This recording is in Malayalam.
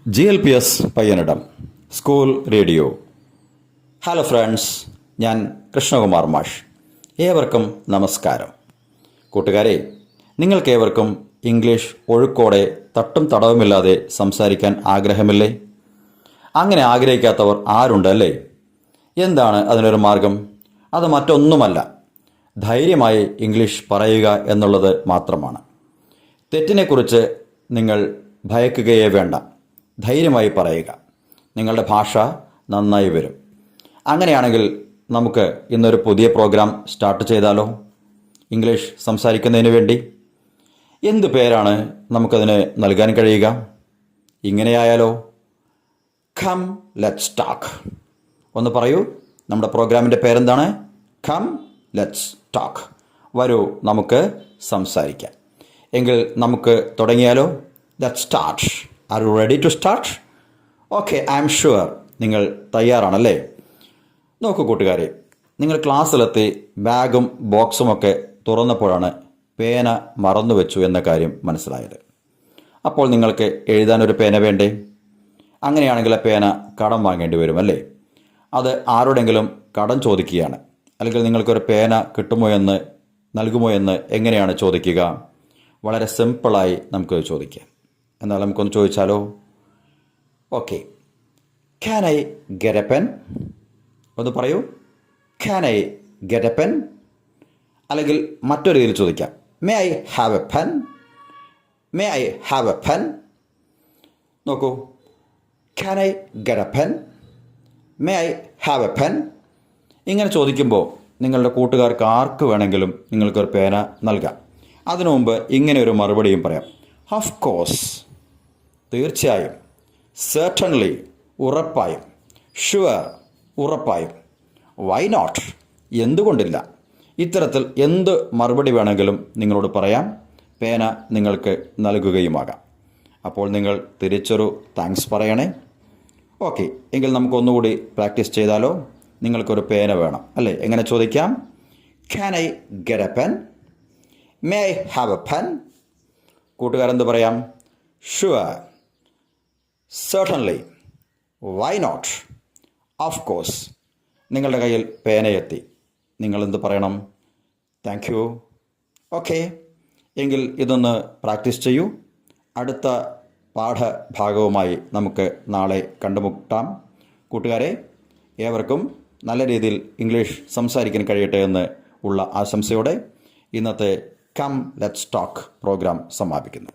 GLPS Payyanidam school radio. Hello friends, ഞാൻ കൃഷ്ണകുമാർ മാഷ്. ഏവർക്കും നമസ്കാരം. കൂട്ടുകാരെ, നിങ്ങൾക്കേവർക്കും ഇംഗ്ലീഷ് ഒഴുക്കോടെ തട്ടും തടവുമില്ലാതെ സംസാരിക്കാൻ ആഗ്രഹമില്ലേ? അങ്ങനെ ആഗ്രഹിക്കാത്തവർ ആരുണ്ട് അല്ലേ? എന്താണ് അതിനൊരു മാർഗം? അത് മറ്റൊന്നുമല്ല, ധൈര്യമായി ഇംഗ്ലീഷ് പറയുക എന്നുള്ളത് മാത്രമാണ്. തെറ്റിനെക്കുറിച്ച് നിങ്ങൾ ഭയക്കുകയേ വേണ്ട. ധൈര്യമായി പറയുക. നിങ്ങളുടെ ഭാഷ നന്നായി വരും. അങ്ങനെയാണെങ്കിൽ നമുക്ക് ഇന്നൊരു പുതിയ പ്രോഗ്രാം സ്റ്റാർട്ട് ചെയ്താലോ? ഇംഗ്ലീഷ് സംസാരിക്കുന്നതിന് വേണ്ടി എന്ത് പേരാണ് നമുക്കതിന് നൽകാൻ കഴിയുക? ഇങ്ങനെയായാലോ? Come let's talk. ഒന്ന് പറയൂ, നമ്മുടെ പ്രോഗ്രാമിൻ്റെ പേരെന്താണ്? Come let's talk. വരൂ, നമുക്ക് സംസാരിക്കാം. എങ്കിൽ നമുക്ക് തുടങ്ങിയാലോ? Let's start. Are you ready to start? Okay, I am sure നിങ്ങൾ തയ്യാറാണല്ലേ? നോക്കൂ കൂട്ടുകാരെ, നിങ്ങൾ ക്ലാസ്സിലെത്തി ബാഗും ബോക്സുമൊക്കെ തുറന്നപ്പോഴാണ് പേന മറന്നുവെച്ചു എന്ന കാര്യം മനസ്സിലായത്. അപ്പോൾ നിങ്ങൾക്ക് എഴുതാനൊരു പേന വേണ്ടേ? അങ്ങനെയാണെങ്കിൽ ആ പേന കടം വാങ്ങേണ്ടി വരും അല്ലേ? അത് ആരോടെങ്കിലും കടം ചോദിക്കുകയാണ്. അല്ലെങ്കിൽ നിങ്ങൾക്കൊരു പേന കിട്ടുമോ എന്ന്, നൽകുമോ എന്ന് എങ്ങനെയാണ് ചോദിക്കുക? വളരെ സിമ്പിളായി നമുക്ക് ചോദിക്കാം. എന്നാൽ നമുക്കൊന്ന് ചോദിച്ചാലോ? Okay, can I get a pen? ഒന്ന് പറയൂ, can I get a pen? അല്ലെങ്കിൽ മറ്റൊരു രീതിയിൽ ചോദിക്കാം, may I have a pen? May I have a pen? നോക്കൂ, can I get a pen? May I have a pen? ഇങ്ങനെ ചോദിക്കുമ്പോൾ നിങ്ങളുടെ കൂട്ടുകാർക്ക് ആർക്ക് വേണമെങ്കിലും നിങ്ങൾക്കൊരു പേന നൽകാം. അതിനു മുമ്പ് ഇങ്ങനെ ഒരു മറുപടിയും പറയാം. ഓഫ് കോഴ്സ്, തീർച്ചയായും. സെർട്ടൺലി, ഉറപ്പായും. ഷുവർ, ഉറപ്പായും. വൈ നോട്ട്, എന്തുകൊണ്ടില്ല? ഇത്തരത്തിൽ എന്ത് മറുപടി വേണമെങ്കിലും നിങ്ങളോട് പറയാം. പേന നിങ്ങൾക്ക് നൽകുകയുമാകാം. അപ്പോൾ നിങ്ങൾ തിരിച്ചൊരു താങ്ക്സ് പറയണേ. ഓക്കെ, എങ്കിൽ നമുക്കൊന്നുകൂടി പ്രാക്ടീസ് ചെയ്താലോ? നിങ്ങൾക്കൊരു പേന വേണം അല്ലേ? എങ്ങനെ ചോദിക്കാം? Can I get a pen? May I have a pen? കൂട്ടുകാരെന്ത് പറയാം? Sure, certainly, why not, of course. നിങ്ങളുടെ കയ്യിൽ പേനയെത്തി. നിങ്ങളെന്ത് പറയണം? Thank you. ഓക്കെ, എങ്കിൽ ഇതൊന്ന് പ്രാക്ടീസ് ചെയ്യൂ. അടുത്ത പാഠഭാഗവുമായി നമുക്ക് നാളെ കണ്ടുമുട്ടാം. കൂട്ടുകാരെ, ഏവർക്കും നല്ല രീതിയിൽ ഇംഗ്ലീഷ് സംസാരിക്കാൻ കഴിയട്ടെ എന്ന് ഉള്ള ആശംസയോടെ ഇന്നത്തെ കം ലെറ്റ്സ് ടോക്ക് പ്രോഗ്രാം സമാപിക്കുന്നു.